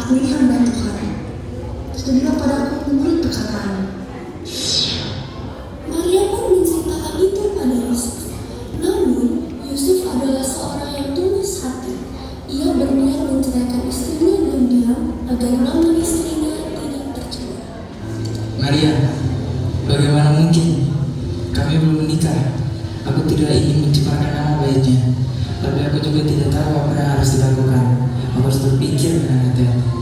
Aku ini hamba Tuhan. Tunduklah padaku menurut perkataan. Maria pun menceritakan itu pada Yusuf. Namun, Yusuf adalah seorang yang tulus hati. Ia berniat menceraikan istrinya diam-diam agar nama istrinya tidak tercemar. Maria, bagaimana mungkin? Kami belum menikah. Aku tidak ingin menciptakan nama baiknya, tapi aku juga tidak tahu apa yang harus dilakukan. Aku harus berpikir dengan hati-hati.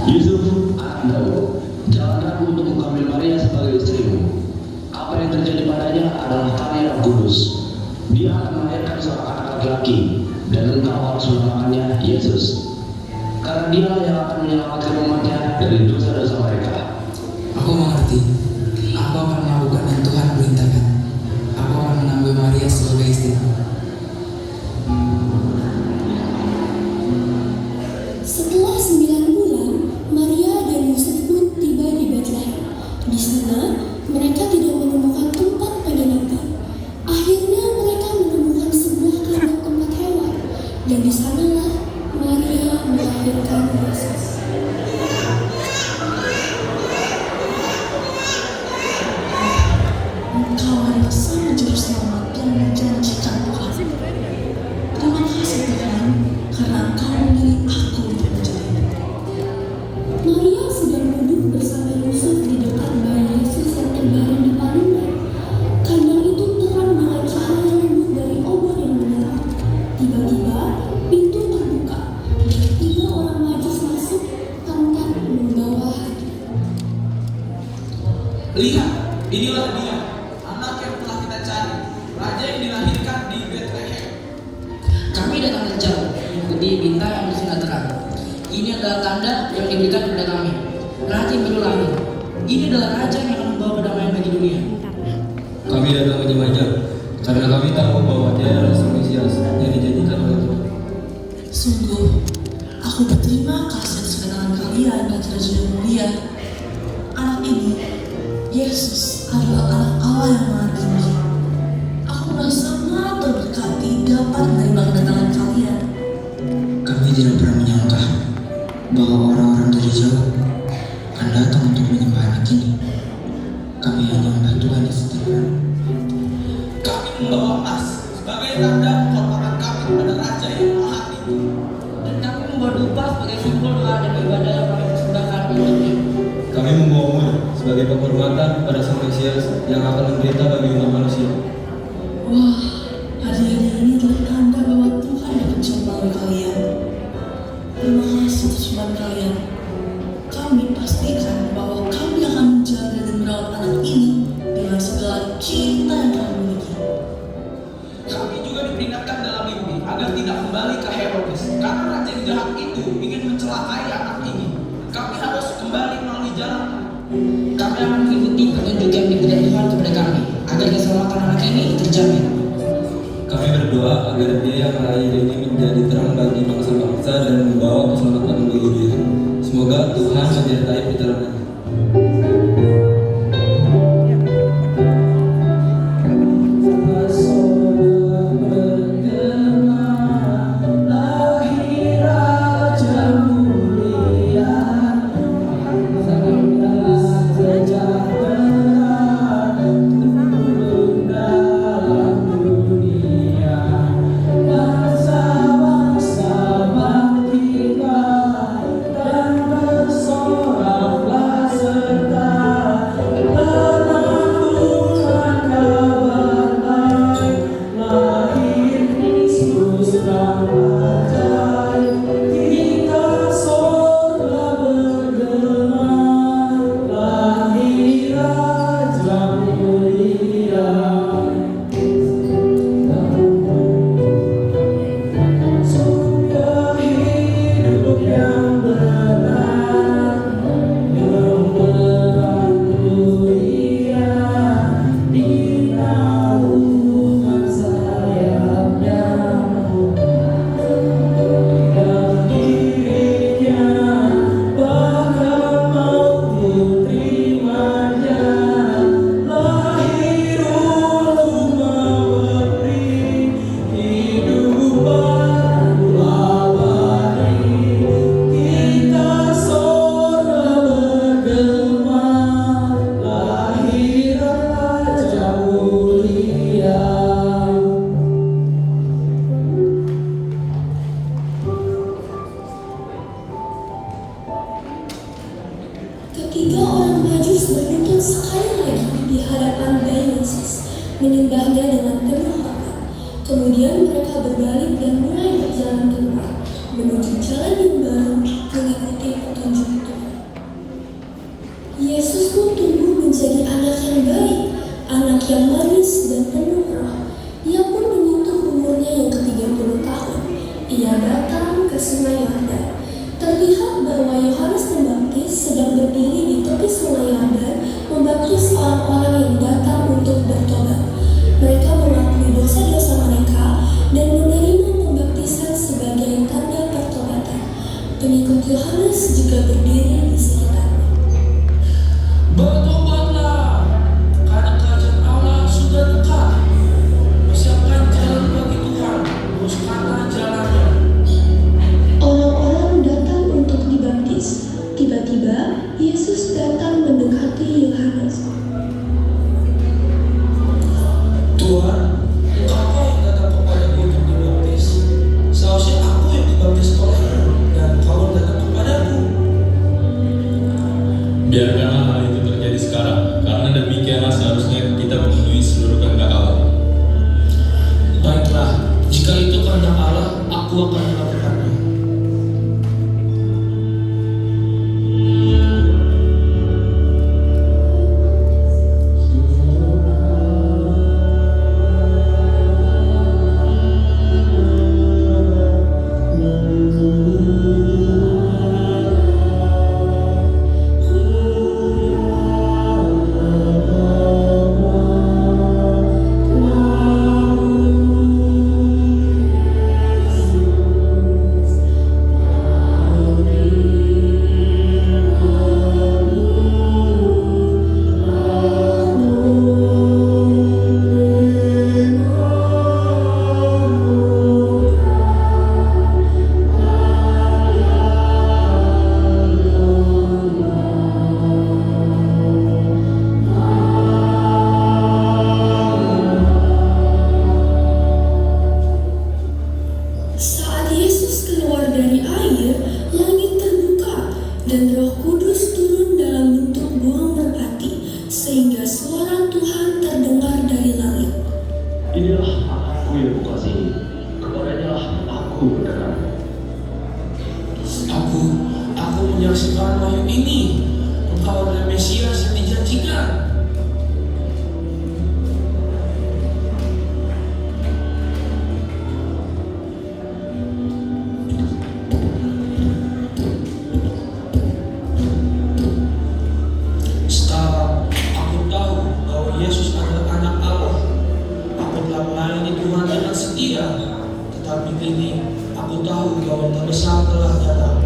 Yusuf, anak Daud, jangan ragu untuk mengambil Maria sebagai istrimu. Apa yang terjadi padanya adalah karya Roh Kudus. Dia akan melahirkan seorang anak laki-laki, dan engkau harus menamakannya Yesus. Karena dialah yang akan menyelamatkan umatnya dari dosa-dosa mereka. Aku mengerti. Aku akan melakukan yang Tuhan perintahkan. Aku akan mengambil Maria sebagai istriku. Setelah 9 bulan, Maria dan Yusuf pun tiba di Betlehem. Di sana, mereka tidak menemukan tempat penginapan. Akhirnya mereka menemukan sebuah kandang tempat hewan, dan di sanalah Maria melahirkan Yesus. Engkau adalah Sang Juru Selamat yang menjanjikan Tuhan. Terima kasih Tuhan, karena Engkau memilih aku untuk menjadi. Maria sedang duduk bersama Yusuf di dekat bayi Yesus yang terbaring di palungan. Kandang itu terang dengan cahaya lembut dari obor yang menyala. Tiba-tiba, pintu terbuka dan 3 orang majus masuk tanpa membawa hadiah. Lihat, inilah dia, anak yang telah kita cari, raja yang dilahirkan di Betlehem. Kami datang dari jauh, mengikuti bintang yang bersinar terang. Ini adalah tanda yang diberikan kepada kami. Raja yang baru lahir. Ini adalah raja yang akan membawa kedamaian bagi dunia. Kami datang menyembahnya karena kami tahu bahwa dia adalah Sang Mesias yang dijanjikan oleh Tuhan. Sungguh, aku berterima kasih atas kedatangan kalian dan Raja yang mulia. Anak ini, Yesus, adalah anak Allah yang maha tinggi. Aku merasa sangat terberkati dapat menerima kedatangan kalian. Kami tidak pernah menyangka bahwa orang-orang dari jauh akan datang untuk menyembah anak ini. Kami hanya membahas Tuhan di setiap. Kami membawa emas sebagai tanda penghormatan kami kepada raja yang maha tinggi. Dan kami membawa dupa sebagai simbol doa dan ibadah yang kami persembahkan untuknya. Kami membawa mur sebagai penghormatan pada Sang Mesias yang akan menderita bagi umat manusia. Wah, hadiahnya ini adalah tanda bahwa Tuhan bekerja melalui kalian. Terima kasih atas iman kalian. Kami pastikan bahwa kami akan menjaga dan merawat anak ini dengan segala cinta yang kami miliki. Kami juga diperingatkan dalam mimpi agar tidak kembali ke Herodes, karena raja yang jahat itu ingin mencelakai anak ini. Kami harus kembali melalui jalan. Kami akan mengikuti petunjuk yang diberikan Tuhan kepada kami, agar keselamatan anak ini terjamin. Kami berdoa agar dia yang lahir ini menjadi terang bagi bangsa-bangsa dan membawa keselamatan bagi dia. Semoga Tuhan menyertai perjalanannya. Dan bersoraklah mereka berbalik dan mulai berjalan keluar menuju jalan yang baru mengikuti petunjuk Tuhan. Yesus pun tumbuh menjadi anak yang baik, anak yang manis dan penuh roh. Ia pun menyentuh umurnya yang ke-30 tahun. Ia datang ke Sungai Yordan. Terlihat bahwa Yohanes Pembaptis sedang berdiri di tepi Sungai Yordan membaptis orang-orang yang datang untuk bertobat. Mereka mengakui dosa-dosa mereka dan menerima pembaptisan sebagai tanda pertobatan. Pengikut Yohanes juga berdiri di sekitarnya. Bertobatlah, karena kerajaan Allah sudah dekat. Persiapkan jalan bagi Tuhan, luruskanlah jalannya. Orang-orang datang untuk dibaptis. Tiba-tiba, Yesus datang mendekati Yohanes. Tuhan, Engkau yang datang kepadaku untuk dibaptis. Seharusnya aku yang dibaptis oleh-Mu dan Kau datang kepadaku. Biarkanlah hal itu terjadi sekarang, karena demikianlah seharusnya kita memenuhi seluruh kehendak Allah. Baiklah, jika itu kehendak Allah, aku akan melakukannya. Saat Yesus keluar dari air, langit terbuka dan Roh Kudus turun dalam bentuk burung merpati, sehingga suara Tuhan terdengar dari langit. Inilah anakku yang kukasihi, kepadanya lah aku berkenan. Aku menyaksikan wahyu ini. Engkau adalah Mesias yang dijanjikan. Sekarang aku tahu bahwa Yesus adalah anak Allah. Aku telah melayani Tuhan dengan setia. Tetapi kini aku tahu bahwa yang terbesar telah datang.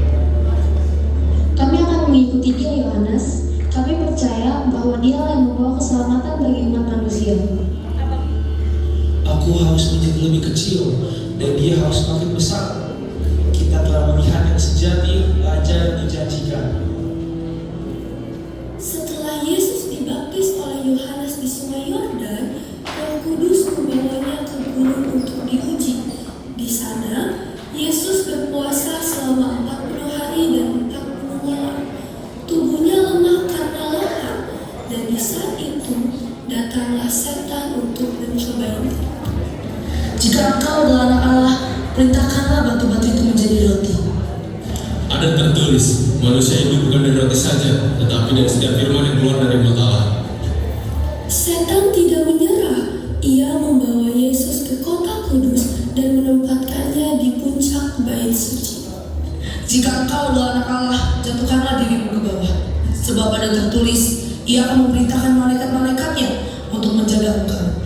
Kami akan mengikuti dia, Yohanes. Kami percaya bahwa dia yang membawa keselamatan bagi umat manusia. Aku harus menjadi lebih kecil dan dia harus semakin besar. Kita telah melihat yang sejati, Raja yang dijanjikan. Setelah Yesus dibaptis oleh Yohanes di Sungai Yordan, Roh Kudus membawanya ke gunung untuk diuji. Di sana, Yesus berpuasa selama 40 hari dan 40 malam. Tubuhnya lemah karena lapar, dan di saat itu datanglah setan untuk mencobanya. Jika engkau adalah anak Allah, perintahkanlah batu-batu itu menjadi roti. Ada tertulis, manusia hidup bukan dari roti saja, tetapi dari setiap firman yang keluar dari mulut Allah. Setan tidak menyerah. Ia membawa Yesus ke kota kudus dan menempatkannya di puncak bait suci. Jika engkau adalah anak Allah, jatuhkanlah dirimu ke bawah. Sebab ada tertulis, Ia akan memerintahkan malaikat-malaikatnya untuk menjaga engkau.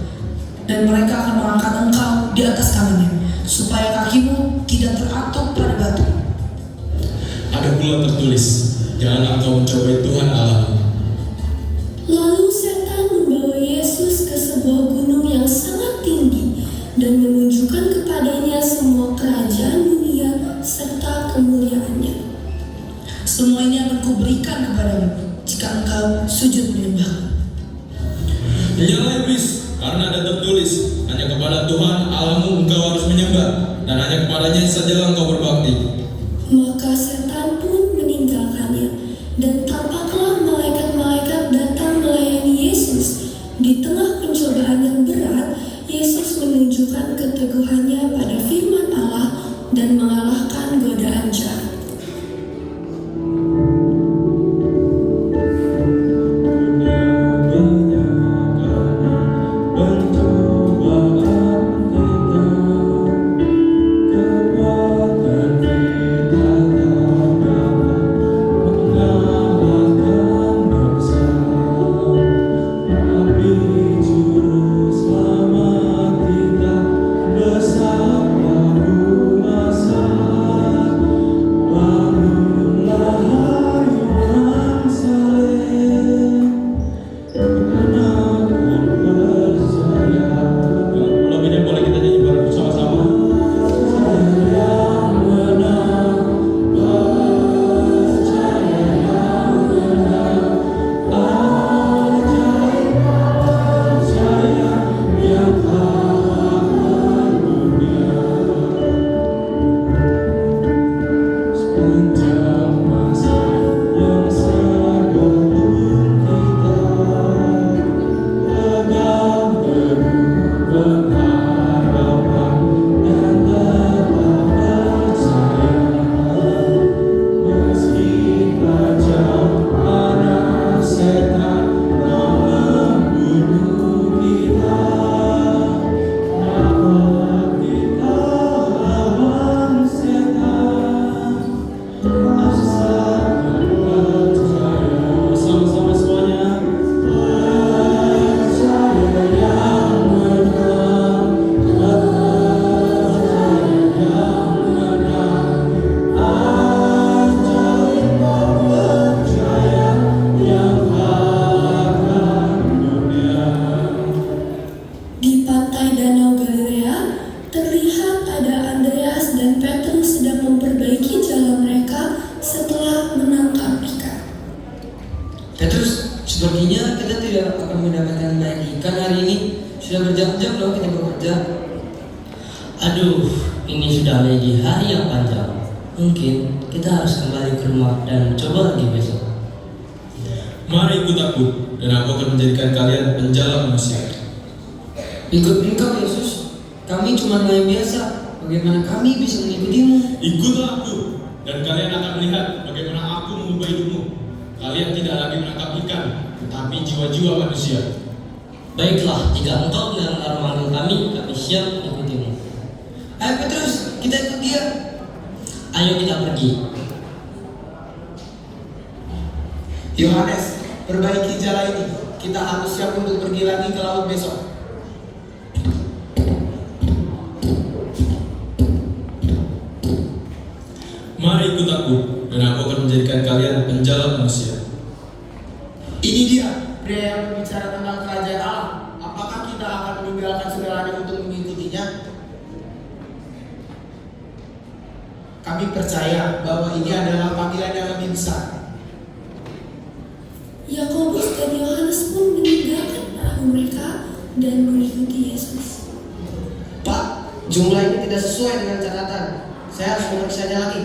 Dan mereka akan mengangkat engkau di atas tangannya, supaya kakimu tidak teratuk pada batu. Ada pula tertulis, janganlah engkau mencobai Tuhan Allah. Lalu setan membawa Yesus ke sebuah gunung yang sangat tinggi dan menunjukkan kepadanya semua kerajaan dunia serta kemuliaannya. Semua ini akan kuberikan kepadamu jika engkau sujud menyembah. Menyala iblis, karena ada tertulis, hanya kepada Tuhan Allahmu engkau harus menyembah, dan hanya kepadanya sajalah engkau berbakti. Maka setan pun meninggalkannya, dan tampaklah malaikat-malaikat datang melayani Yesus. Di tengah pencobaan yang berat, Yesus menunjukkan keteguhannya dan mengalahkan godaan jahat. Di pantai Danau Galilea, terlihat ada Andreas dan Petrus sedang memperbaiki jalan mereka setelah menangkap ikan. Petrus, sepertinya kita tidak akan mendapatkan banyak ikan hari ini. Sudah berjam-jam loh kita bekerja. Aduh, ini sudah menjadi hari yang panjang. Mungkin kita harus kembali ke rumah dan coba lagi besok. Mari ikut aku, dan aku akan menjadikan kalian penjala manusia. Ikut engkau Yesus, kami cuma manusia biasa. Bagaimana kami bisa mengikutimu? Ikutlah aku, dan kalian akan melihat bagaimana aku mengubah hidupmu. Kalian tidak lagi menangkap ikan, tetapi jiwa-jiwa manusia. Baiklah, jika engkau benar-benar memanggil kami siap mengikutimu. Ayo Petrus, kita ikut dia. Ayo kita pergi. Yohanes, perbaiki jala ini. Kita harus siap untuk pergi lagi ke laut besok. Mari ikut aku, dan aku akan menjadikan kalian penjala manusia. Ini dia, pria yang berbicara tentang kerajaan Allah. Apakah kita akan meninggalkan segalanya untuk mengikutinya? Kami percaya bahwa ini adalah panggilan yang lebih besar. Yakobus dan Yohanes pun meninggalkan perahu mereka dan mengikuti Yesus. Pak, jumlah ini tidak sesuai dengan catatan. Saya harus memeriksanya lagi.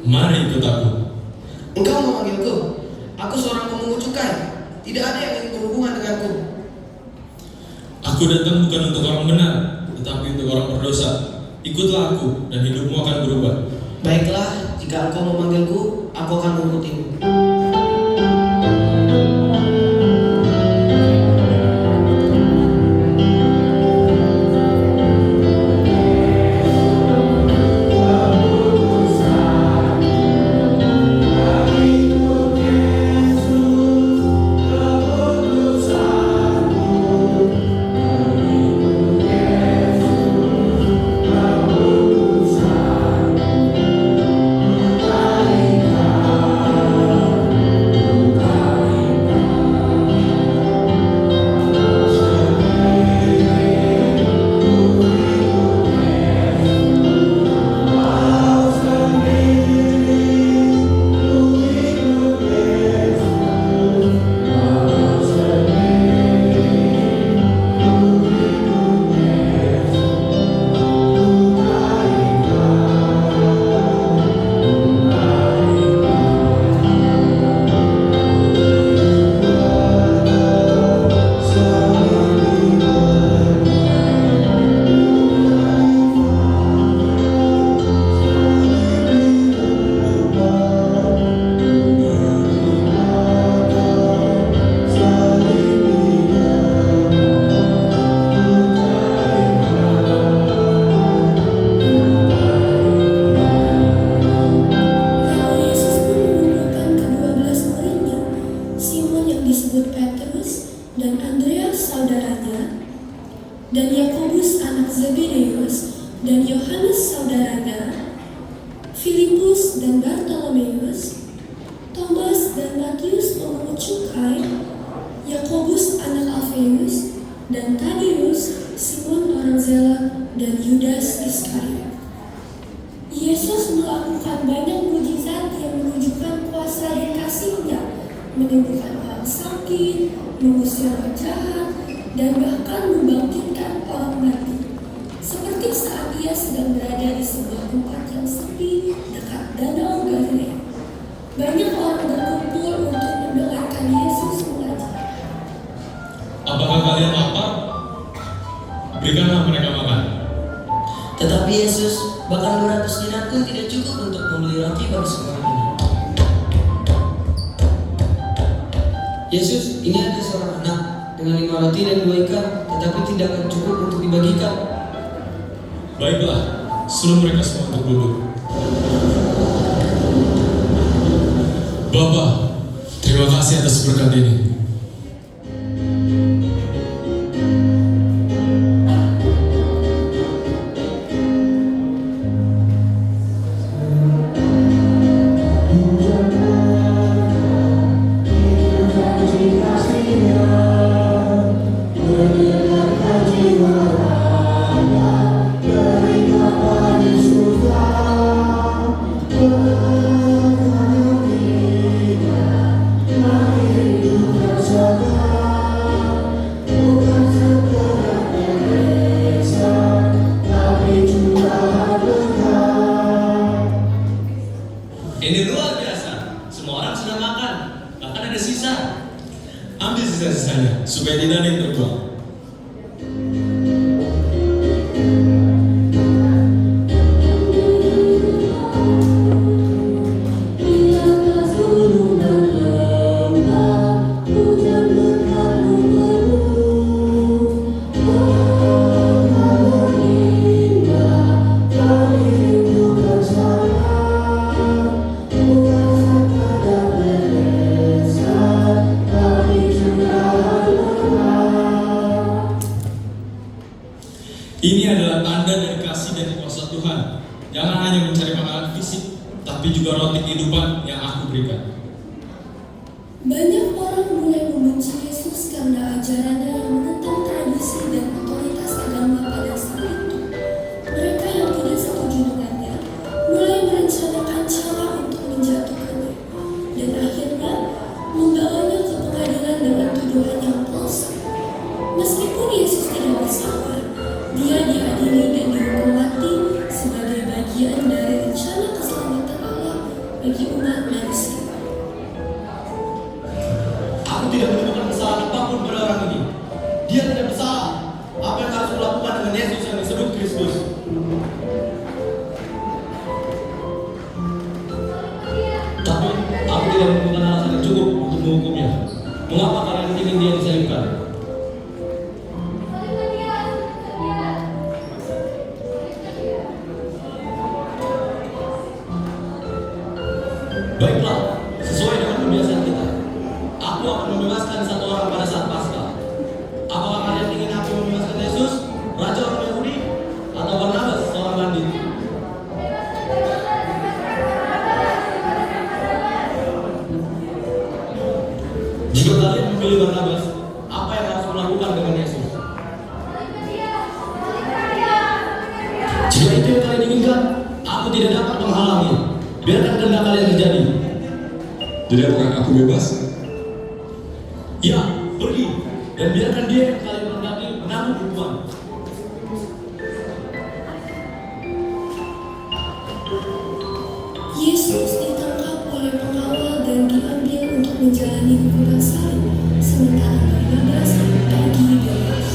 Mari ikut aku. Engkau memanggilku. Aku seorang pemungut cukai. Tidak ada yang ingin berhubungan denganku. Aku datang bukan untuk orang benar, tetapi untuk orang berdosa. Ikutlah aku, dan hidupmu akan berubah. Baiklah, jika engkau memanggilku, aku akan mengikutimu. saudaranya, dan Yakobus anak Zebedeus, dan Yohanes saudaranya, Filipus dan Bartolomeus, Thomas dan Matius pemungut cukai, Yakobus anak Alfeus, dan Tadeus, Simon orang Zela, dan Yudas Iskariot. Yesus melakukan banyak mukjizat yang menunjukkan kuasa dan kasih-Nya, menyembuhkan orang sakit, mengusir roh jahat, dan bahkan membangkitkan orang mati. Seperti saat Ia sedang berada di sebuah tempat yang sepi dekat danau Galilea. Banyak orang berkumpul untuk mendengarkan Yesus mengajar. Apakah kalian lapar? Berikanlah mereka makan. Tetapi Yesus, bahkan 200 dinar pun tidak cukup untuk membeli roti bagi seorang ini. Yesus, ini ada seorang anak dengan 5 roti dan 2 ikan, tetapi tidak akan cukup untuk dibagikan. Baiklah, suruh mereka semua untuk duduk. Bapa, terima kasih atas berkat ini. Ini luar biasa. Semua orang sudah makan, bahkan ada sisa. Ambil sisa-sisanya supaya tidak ada yang terbuang. Ini adalah tanda dari kasih dan kuasa Tuhan. Jangan hanya mencari makanan fisik, tapi juga roti kehidupan yang aku berikan. Banyak orang mulai membenci Yesus karena ajarannya yang menentang tradisi dan otoritas agama pada saat itu. Mereka yang tidak setuju dengannya mulai merencanakan cara untuk menjatuhkannya, dan akhirnya membawanya ke pengadilan dengan tuduhan yang palsu. Meskipun Yesus tidak bersalah, Dia diadili dan dihukum mati sebagai bagian dari rencana keselamatan Allah bagi umat manusia. Aku tidak menemukan kesalahan apapun pada orang ini. Dia tidak bersalah. Apa yang harus kulakukan dengan Yesus yang disebut Kristus? Tapi aku tidak menemukan alasan yang cukup untuk menghukumnya. Mengapa kalian ingin dia disalibkan? Baiklah, sesuai dengan kebiasaan kita, aku akan membebaskan satu orang pada saat Paskah. Apakah kalian ingin aku membebaskan Yesus, Raja orang Yahudi, atau Barnabas, seorang bandit? Jika kalian memilih Barnabas, apa yang harus melakukan dengan Yesus? Jika itu yang kalian inginkan, aku tidak dapat menghalangi. Biarkan kehendak kalian terjadi. Jadi apakah aku bebas? Ya, pergi dan biarkan dia yang kalian kehendaki menanggung hukuman. Yesus ditangkap oleh pengawal dan diambil untuk menjalani hukuman salib, sementara Barnabas pergi bebas.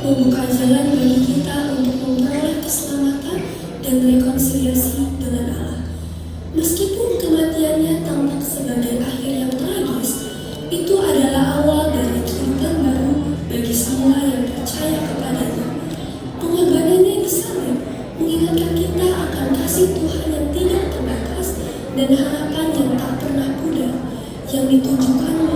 membuka jalan bagi kita untuk memperoleh keselamatan dan rekonsiliasi dengan Allah. Meskipun kematiannya tampak sebagai akhir yang tragis, itu adalah awal dari kehidupan baru bagi semua yang percaya kepadanya. Pengorbanannya di salib mengingatkan kita akan kasih Tuhan yang tidak terbatas dan harapan yang tak pernah pudar yang ditunjukkan